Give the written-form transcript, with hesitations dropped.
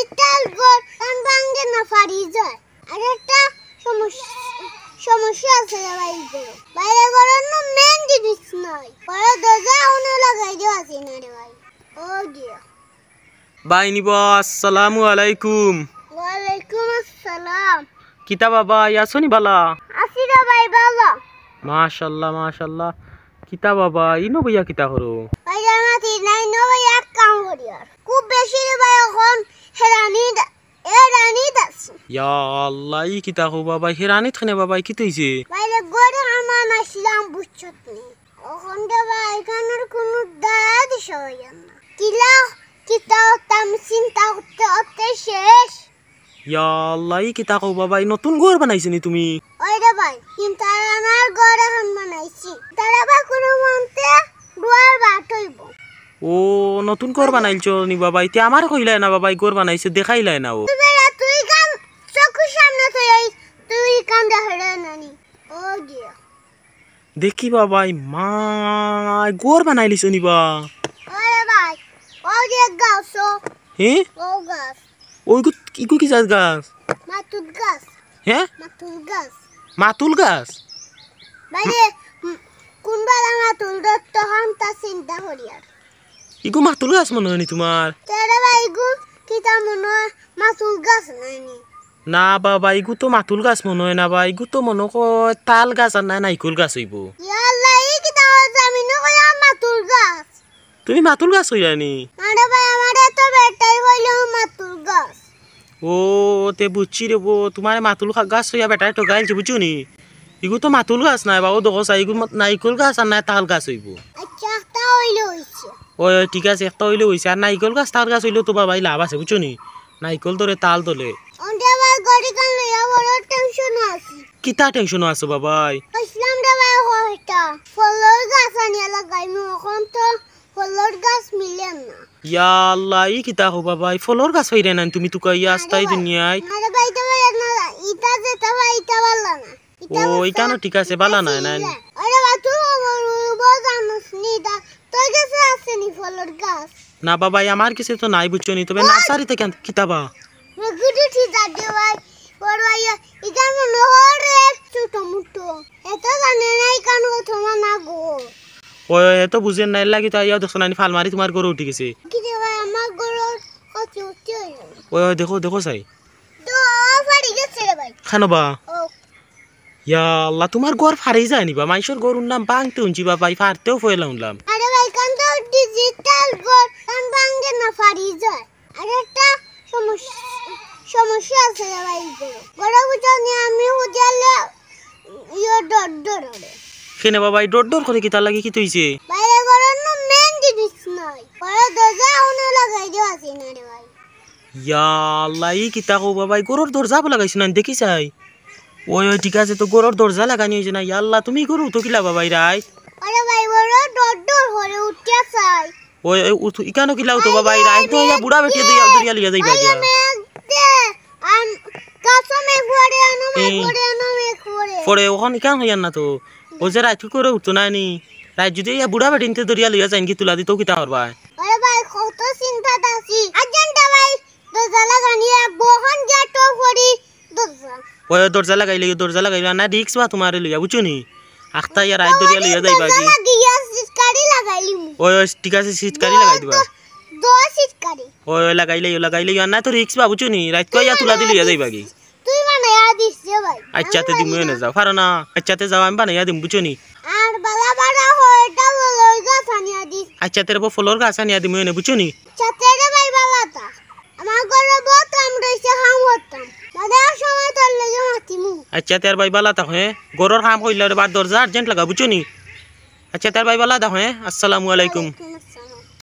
Digital গড় কান ভাঙে না ফাড়ি যায় আর একটা সমস্যা আছে রে ভাই গো বাইরে গড়ন না মেন জিনিস নাই পরে দরজা উনি লাগাই দিও আছে না রে ভাই ও গিয়া ভাই নিব আসসালামু আলাইকুম ওয়ালাইকুম আসসালাম কিতা বাবা ইয়াসনি বালা আসি রে ভাই ভালো মাশাআল্লাহ মাশাআল্লাহ কিতা বাবা ইনো বইয়া কিতা করো ভাই জানাতি নাই নো ভাই এক কাম করি আর খুব বেশি রে ভাই এখন হেরানি দাস ইয়া আল্লাহ ই কিতা কো বাবা হেরানি থনে বাবা কি তইছে বাইরে গড়ে আমার নাসলাম বুঝছত নি এখন রে ভাই কানের কোনো দায়া দিছ না কিতা তাম চিন্তা করতে শেষ ইয়া আল্লাহ ই কিতা কো বাবা নতুন ঘর বানাইছে নি তুমি ওই রে ভাই কিন্তু আমার ঘর এখন বানাইছি তারা বা কোনো মন্তে দুয়ার বাটইব ও নতুন ঘর বানাইলছো নি বাবা ইতে আমার কইলাই না বাবা ঘর বানাইছে দেখাইলাই না ও তুই কাম চোখ সামনে তুই কাম দেখাইলে নানি ও গিয়া দেখি বাবা মা ঘর বানাইলিছো নি বা ওরে ভাই ও যে গাছ হে ও গাছ ওই কি জাত গাছ মাতুল গাছ হে মাতুল গাছ মাতুল গাছ বাইরে কোনবালা মাতুল দত্ত হাম তা চিন্তা করি আর ইগো মাতুল গাছ মনে হয় নি তোমার তেরে ভাই গু কিতা মনে মাতুল গাছ নাইনি না বাবা ইগু তো মাতুল গাছ মনে হয় না বা ইগু তো মনে কয় তাল গাছ আর না নাইকুল গাছ হইব ইয়াল্লা এই কিতা জামিন কই মাতুল গাছ তুমি মাতুল গাছ হইলা নি আরে ভাই আমারে তো বেটাই হইলো মাতুল গাছ ও তে বুঝছি রে বো তোমার মাতুল গাছ হইয়া বেটাই তো গাইলছে বুঝছো নি ইগু তো মাতুল গাছ নাই বা ও দেখো ইগু নাইকুল গাছ আর না তাল গাছ হইব আচ্ছা তা হইলো হইছে ওই ঠিক আছে একটা হইলে হইছে আর নাইকুল গাছ তাল গাছ হইলেও তো বাবা লাভ আছে বুঝছো নি নাইকুল ধরে তাল ধরে ওন্ডে ভাই গড়ি কান লইয়া বড় টেনশন আছে কিতা টেনশন আছে বাবাই ইসলাম রে ভাই হইতা ফলর গাছ আনিয়া লাগাইমু এখন তো ফলর গাছ মিলে না ইয়া আল্লাহ ই কিতা হো বাবাই ফলর গাছ হইরে না তুমি তো কই আস্তাই দুনিয়ায় আরে ভাই তো ভাই না ইটা যে তা ভাই ইটা ভালো না ও ইটা না ঠিক আছে বালা না না আরে ভাই তুই জানোস নি দা তোর কাছে আছে নি ফলর গাছ না বাবাই আমার কাছে তো নাই বুঝছো নি তবে নার্সারিতে কেন কিতাবা গুডু ঠিক আছে ভাই বড় ভাই ইকান নহরে ছোট মুটো এটা জানে না ইকান তোমার না গো ওই এত বুঝেন নাই লাগি তো ইয়া দেখছ না ফাল মারি তোমার গরু উঠি গেছে কি রে ভাই আমার গরু কত উঠে ওই দেখো দেখো চাই তো ফাড়ি গেছে রে ভাই খানবা ও ইয়া আল্লাহ তোমার ঘর ফাড়ি যায় নিবা মাইশর গরুর নাম বাংতে উনছি বাবাই ফাড়তেও ফয়লা উনলাম আরে ভাই কান তো ডিজিটাল গড় কান ভাঙে না ফাড়ি যায় আর একটা সমস্যা আছে রে ভাই গড় বুঝনি আমি উজালে ডর কেনে বাবাই ডর ডর করে কিতা লাগি কি তইছে বাইরে গড়ন না মেন জিনিস নাই পরে দরজা উনি লাগাই দিও আছে না রে ভাই ইয়া আল্লাহ ই কিতা কো বাবাই গরুর দরজা লাগাইছ না দেখি চাই ওই ঠিক আছে তো গরুর দরজা লাগানি হইছে না ইয়া আল্লাহ তুমি গরু তো কিলা বাবাই রাই আরে ভাই বড় ডর হরে উঠিয়া চাই ওই ইকানো কিলাও তো বাবাই রাই তো ইয়া বুড়া বেটি দরিয়া লিয়া যাইবা গিয়া আন কাসমে ঘরে আনো মে ঘরে পরে ওখান ইকান হইয়ান না তো ও যে রাইত করে উঠতো না নি রাইত যদি ইয়া বুড়া বেটি নিতে দরিয়া লিয়া যাইন কি তুলা দিতো কিতা করবা আরে ভাই কত চিন্তা দাসি আজনটা ভাই দরজা লাগানি বহন গেট করি দরজা দরজা লাগাইলে না রিক্স বা তোমার লইয়া বুঝছো নি আখতা ইয়া রাইত দরিয়া লিয়া যাইবা কি লাগিয়া সিটকারি লাগাইলি ওই ঠিক আছে সিটকারি লাগাই দিবা দো সিটকারি ওই লাগাইলে না তো রিক্স বা বুঝছো নি রাইত কই ইয়া তুলা দি লিয়া যাইবা কি তুই বানায়া দিস রে ভাই আচ্ছাতে দিমু না যাও পারো না আচ্ছাতে যাও আমি বানাইয়া দিম বুঝছো নি আর বালা বাড়া হয়টা লই গাছ আনিয়া দিস আচ্ছাতে রে ফলর গাছ আনিয়া দিমু না বুঝছো নি চাতে রে ভাই বালাটা আমার ঘরে বহুত কাম রইছে হাম হতাম দাদা সময় তোর লাগে মাতিমু আচ্ছাতে আর ভাই বালা তা হ্যাঁ গরর কাম কইলা রে বার দরজা আর্জেন্ট লাগা বুঝছো নি আচ্ছা তার ভাই বালা দা হ্যাঁ আসসালামু আলাইকুম।